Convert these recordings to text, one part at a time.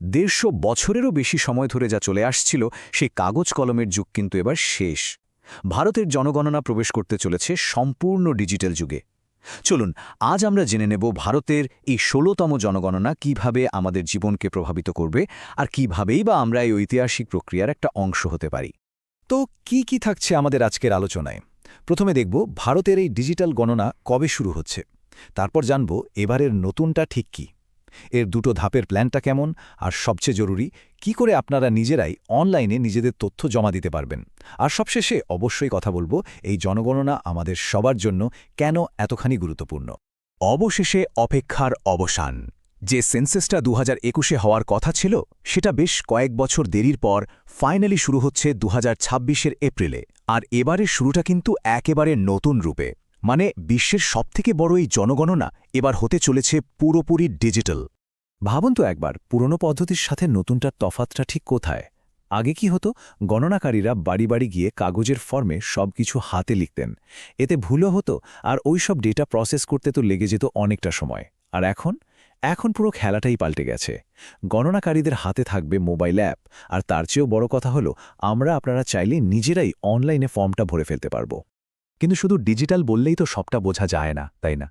150 বছরেরও বেশি সময় ধরে যা চলে আসছিল সেই কাগজ কলমের যুগ কিন্তু এবার শেষ। ভারতের জনগণনা প্রবেশ করতে চলেছে সম্পূর্ণ ডিজিটাল যুগে। চলুন আজ আমরা জেনে নেব ভারতের এই 16তম জনগণনা কিভাবে আমাদের জীবনকে প্রভাবিত করবে আর কিভাবেই বা আমরা এই ঐতিহাসিক প্রক্রিয়ার একটা অংশ হতে পারি। তো কি থাকছে আমাদের আজকের আলোচনায়? প্রথমে দেখব ভারতের এই ডিজিটাল গণনা কবে শুরু হচ্ছে, তারপর জানব এবারের নতুনটা ঠিক কি, এর দুটো ধাপের প্ল্যানটা কেমন, আর সবচেয়ে জরুরি কি করে আপনারা নিজেরাই অনলাইনে নিজেদের তথ্য জমা দিতে পারবেন। আর সবশেষে অবশ্যই কথা বলবো এই জনগণনা আমাদের সবার জন্য কেন এতখানি গুরুত্বপূর্ণ। অবশেষে অপেক্ষার অবসান। যে সেন্সাসটা 2021-এ হওয়ার কথা ছিল সেটা বেশ কয়েক বছর দেরির পর ফাইনালি শুরু হচ্ছে 2026-এর এপ্রিলে। আর এবারের শুরুটা কিন্তু একেবারে নতুন রূপে, মানে বিশ্বের সবথেকে বড় এই জনগণনা এবার হতে চলেছে পুরোপুরি ডিজিটাল। ভাবুন তো একবার, পুরনো পদ্ধতির সাথে নতুনটার তফাৎটা ঠিক কোথায়? আগে কি হতো, গণনাকারীরা বাড়ি বাড়ি গিয়ে কাগজের ফর্মে সবকিছু হাতে লিখতেন, এতে ভুলও হতো, আর ওই সব ডেটা প্রসেস করতে তো লেগে যেত অনেকটা সময়। আর এখন পুরো খেলাটাই পাল্টে গেছে। গণনাকারীদের হাতে থাকবে মোবাইল অ্যাপ, আর তার চেয়েও বড় কথা হলো আপনারা চাইলে নিজেরাই অনলাইনে ফর্মটা ভরে ফেলতে পারবো। কিন্তু শুধু ডিজিটাল বললেই তো সবটা বোঝা যায় না, তাই না?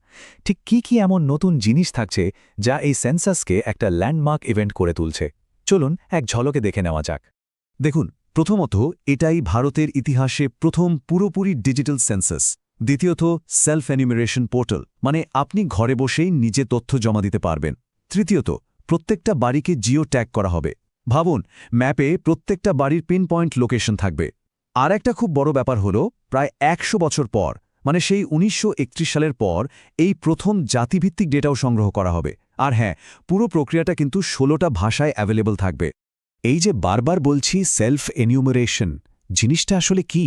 ঠিক কি এমন নতুন জিনিস থাকছে যা এই সেন্সাসকে একটা ল্যান্ডমার্ক ইভেন্ট করে তুলছে? চলুন এক ঝলকে দেখে নেওয়া যাক। দেখুন, প্রথমত এটাই ভারতের ইতিহাসে প্রথম পুরোপুরি ডিজিটাল সেন্সাস। দ্বিতীয়ত সেলফ এনিউমারেশন পোর্টাল, মানে আপনি ঘরে বসেই নিজে তথ্য জমা দিতে পারবেন। তৃতীয়ত প্রত্যেকটা বাড়িকে জিও ট্যাগ করা হবে। ভাবুন, ম্যাপে প্রত্যেকটা বাড়ির পিন পয়েন্ট লোকেশন থাকবে। আর একটা খুব বড় ব্যাপার হলো, প্রায় 100 বছর পর, মানে সেই 1931 সালের পর এই প্রথম জাতিভিত্তিক ডেটাও সংগ্রহ করা হবে। আর হ্যাঁ, পুরো প্রক্রিয়াটা কিন্তু 16টা ভাষায় অ্যাভেলেবল থাকবে। এই যে বারবার বলছি সেলফ এনিউমারেশন, জিনিসটা আসলে কি?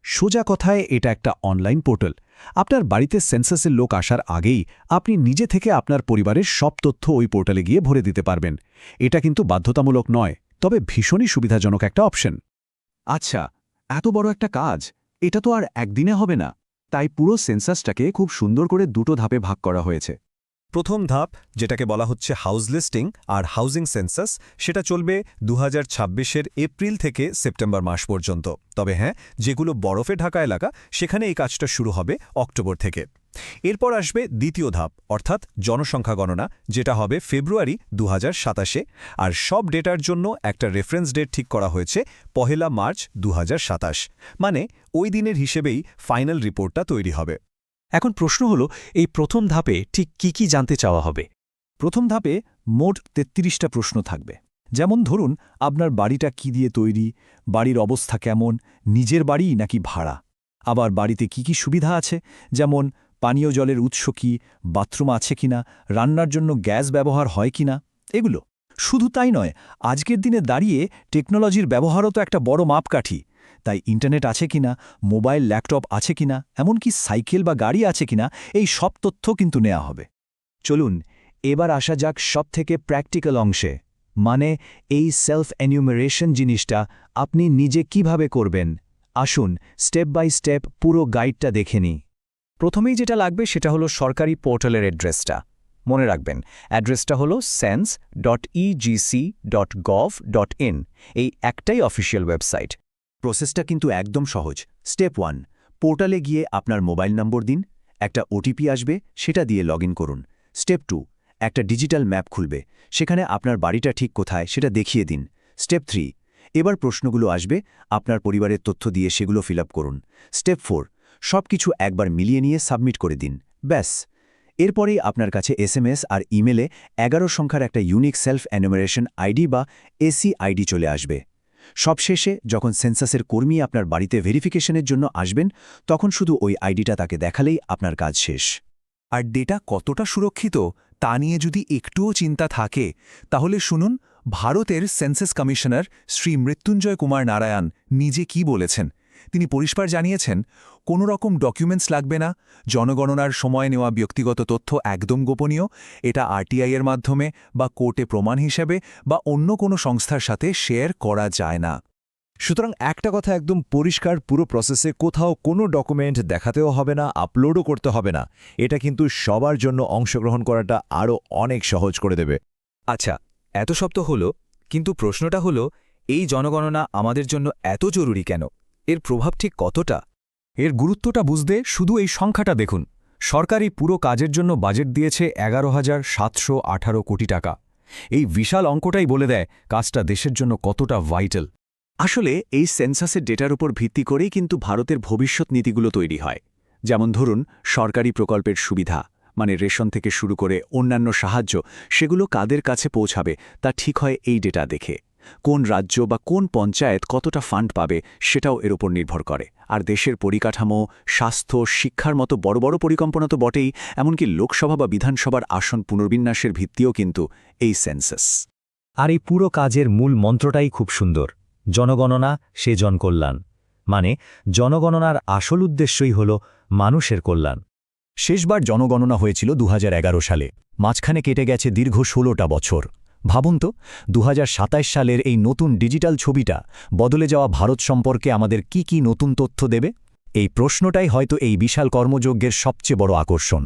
সোজা কথায় এটা একটা অনলাইন পোর্টাল। আপনার বাড়িতে সেন্সাসের লোক আসার আগেই আপনি নিজে থেকে আপনার পরিবারের সব তথ্য ওই পোর্টালে গিয়ে ভরে দিতে পারবেন। এটা কিন্তু বাধ্যতামূলক নয়, তবে ভীষণই সুবিধাজনক একটা অপশন। আচ্ছা, এত বড় একটা কাজ, এটা তো আর একদিনে হবে না। তাই পুরো সেন্সাসটাকে খুব সুন্দর করে দুটো ধাপে ভাগ করা হয়েছে। প্রথম ধাপ, যেটাকে বলা হচ্ছে হাউস লিস্টিং আর হাউজিং সেন্সাস, সেটা চলবে 2026-এর এপ্রিল থেকে সেপ্টেম্বর মাস পর্যন্ত। তবে হ্যাঁ, যেগুলো বরফে ঢাকা এলাকা সেখানে এই কাজটা শুরু হবে অক্টোবর থেকে। এরপর আসবে দ্বিতীয় ধাপ, অর্থাৎ জনসংখ্যা গণনা, যেটা হবে ফেব্রুয়ারি 2027-এ। আর সব ডেটার জন্য একটা রেফারেন্স ডেট ঠিক করা হয়েছে 1 মার্চ 2027, মানে ওই দিনের হিসেবেই ফাইনাল রিপোর্টটা তৈরি হবে। এখন প্রশ্ন হলো, এই প্রথম ধাপে ঠিক কি জানতে চাওয়া হবে? প্রথম ধাপে মোট 33টা প্রশ্ন থাকবে। যেমন ধরুন, আপনার বাড়িটা কি দিয়ে তৈরি, বাড়ির অবস্থা কেমন, নিজের বাড়ি নাকি ভাড়া, আবার বাড়িতে কি সুবিধা আছে, যেমন পানীয় জলের উৎস কি, বাথরুম আছে কিনা, রান্নার জন্য গ্যাস ব্যবহার হয় কিনা, এগুলো। শুধু তাই নয়, আজকের দিনে দাঁড়িয়ে টেকনোলজির ব্যবহারও তো একটা বড় মাপকাঠি। তাই ইন্টারনেট আছে কিনা, মোবাইল ল্যাপটপ আছে কিনা, এমনকি সাইকেল বা গাড়ি আছে কিনা, এই সব তথ্য কিন্তু নেওয়া হবে। চলুন এবার আসা যাক সবথেকে প্র্যাকটিক্যাল অংশে, মানে এই সেলফ এনিউমারেশন জিনিসটা আপনি নিজে কিভাবে করবেন। আসুন স্টেপ বাই স্টেপ পুরো গাইডটা দেখে নিই। প্রথমেই যেটা লাগবে সেটা হলো সরকারি পোর্টালের অ্যাড্রেসটা। মনে রাখবেন, অ্যাড্রেসটা হলো sens.egc.gov.in। এই একটাই অফিসিয়াল ওয়েবসাইট। প্রসেসটা কিন্তু একদম সহজ। স্টেপ 1, পোর্টালে গিয়ে আপনার মোবাইল নম্বর দিন, একটা ওটিপি আসবে, সেটা দিয়ে লগইন করুন। স্টেপ 2, একটা ডিজিটাল ম্যাপ খুলবে, সেখানে আপনার বাড়িটা ঠিক কোথায় সেটা দেখিয়ে দিন। স্টেপ 3, এবার প্রশ্নগুলো আসবে, আপনার পরিবারের তথ্য দিয়ে সেগুলো ফিল আপ করুন। স্টেপ 4, সব কিছু একবার মিলিয়ে নিয়ে সাবমিট করে দিন, ব্যাস। এরপরেই আপনার কাছে এসএমএস আর ইমেলে 11 সংখ্যার একটা ইউনিক সেলফ এনিউমারেশন আইডি বা এসি আইডি চলে আসবে। সবশেষে যখন সেন্সাসের কর্মী আপনার বাড়িতে ভেরিফিকেশনের জন্য আসবেন, তখন শুধু ওই আইডিটা তাকে দেখালেই আপনার কাজ শেষ। আর ডেটা কতটা সুরক্ষিত তা নিয়ে যদি একটুও চিন্তা থাকে, তাহলে শুনুন ভারতের সেন্সাস কমিশনার শ্রী মৃত্যুঞ্জয় কুমার নারায়ণ নিজে কি বলেছেন। তিনি পরিষ্কার জানিয়েছেন, কোনো রকম ডকুমেন্টস লাগবে না, জনগণনার সময় নেওয়া ব্যক্তিগত তথ্য একদম গোপনীয়, এটা আরটিআই এর মাধ্যমে বা কোর্টে প্রমাণ হিসেবে বা অন্য কোনো সংস্থার সাথে শেয়ার করা যায় না। সুতরাং একটা কথা একদম পরিষ্কার, পুরো প্রসেসে কোথাও কোনো ডকুমেন্ট দেখাতেও হবে না, আপলোডও করতে হবে না। এটা কিন্তু সবার জন্য অংশগ্রহণ করাটা আরও অনেক সহজ করে দেবে। আচ্ছা, এত সব তো হলো, কিন্তু প্রশ্নটা হলো, এই জনগণনা আমাদের জন্য এত জরুরি কেন? এর প্রভাব ঠিক কতটা? এর গুরুত্বটা বুঝতে শুধু এই সংখ্যাটা দেখুন। সরকার এই পুরো কাজের জন্য বাজেট দিয়েছে 11,718 কোটি টাকা। এই বিশাল অঙ্কটাই বলে দেয় কাজটা দেশের জন্য কতটা ভাইটাল। আসলে এই সেন্সাসের ডেটার উপর ভিত্তি করেই কিন্তু ভারতের ভবিষ্যৎ নীতিগুলো তৈরি হয়। যেমন ধরুন, সরকারি প্রকল্পের সুবিধা মানে রেশন থেকে শুরু করে অন্যান্য সাহায্য, সেগুলো কাদের কাছে পৌঁছাবে তা ঠিক হয় এই ডেটা দেখে। কোন রাজ্য বা কোন পঞ্চায়েত কতটা ফান্ড পাবে সেটাও এর উপর নির্ভর করে। আর দেশের পরিকাঠামো, স্বাস্থ্য, শিক্ষার মতো বড় বড় পরিকল্পনা তো বটেই, এমনকি লোকসভা বা বিধানসভার আসন পুনর্বিন্যাসের ভিত্তিও কিন্তু এই সেন্সাস। আর এই পুরো কাজের মূল মন্ত্রটাই খুব সুন্দর, জনগণনা সে জনকল্যাণ। মানে জনগণনার আসল উদ্দেশ্যই হল মানুষের কল্যাণ। শেষবার জনগণনা হয়েছিল 2011 সালে। মাঝখানে কেটে গেছে দীর্ঘ 16টা বছর। ভাবুন তো, 2027 সালের এই নতুন ডিজিটাল ছবিটা বদলে যাওয়া ভারত সম্পর্কে আমাদের কি নতুন তথ্য দেবে? এই প্রশ্নটাই হয়তো এই বিশাল কর্মযজ্ঞের সবচেয়ে বড় আকর্ষণ।